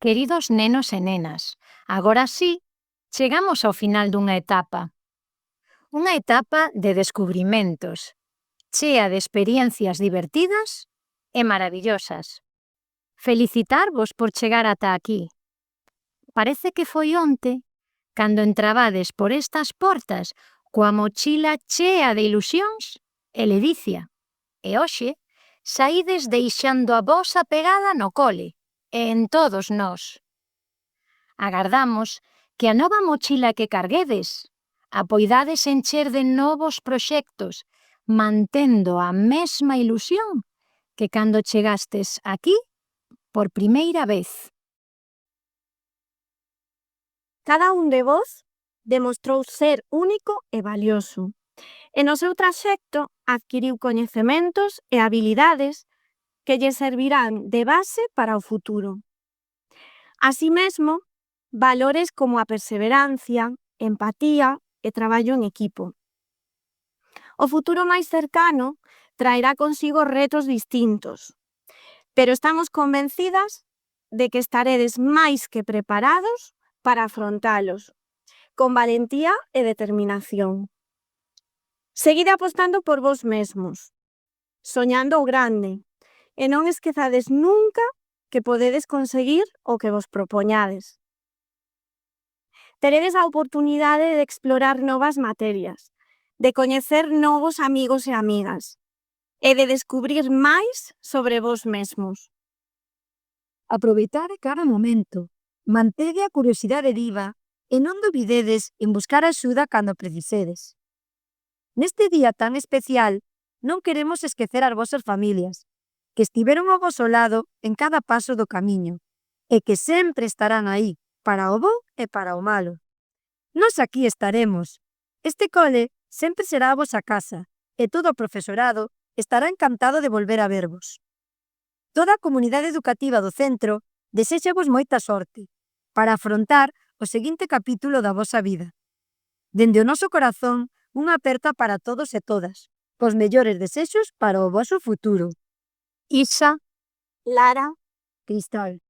Queridos nenos e nenas, agora sí, chegamos ao final dunha etapa. Unha etapa de descubrimentos, chea de experiencias divertidas e maravillosas. Felicitarvos por chegar ata aquí. Parece que foi onte, cando entrabades por estas portas coa mochila chea de ilusións e ledicia. E hoxe, saídes deixando a vosa pegada no cole e en todos nós. Agardamos que a nova mochila que carguedes a poidades encher de novos proxectos, mantendo a mesma ilusión que cando chegastes aquí por primeira vez. Cada un de vos demostrou ser único e valioso, e no seu traxecto adquiriu coñecementos e habilidades que lle servirán de base para o futuro. Así mesmo, valores como a perseverancia, empatía e traballo en equipo. O futuro máis cercano traerá consigo retos distintos, pero estamos convencidas de que estaredes máis que preparados para afrontalos, con valentía e determinación. Seguide apostando por vos mesmos, soñando o grande, e non esquezades nunca que podedes conseguir o que vos propoñades. Teredes a oportunidade de explorar novas materias, de coñecer novos amigos e amigas, e de descubrir máis sobre vos mesmos. Aproveitade cada momento, mantede a curiosidade viva e non dubidedes en buscar axuda cando precisedes. Neste día tan especial, non queremos esquecer as vosas familias, que estiveron ao voso lado en cada paso do camiño, e que sempre estarán aí, para o bo e para o malo. Nós aquí estaremos. Este cole sempre será a vosa casa, e todo o profesorado estará encantado de volver a vervos. Toda a comunidade educativa do centro deséxavos moita sorte para afrontar o seguinte capítulo da vosa vida. Dende o noso corazón, unha aperta para todos e todas, cos mellores desexos para o voso futuro. Isa, Lara, Cristal.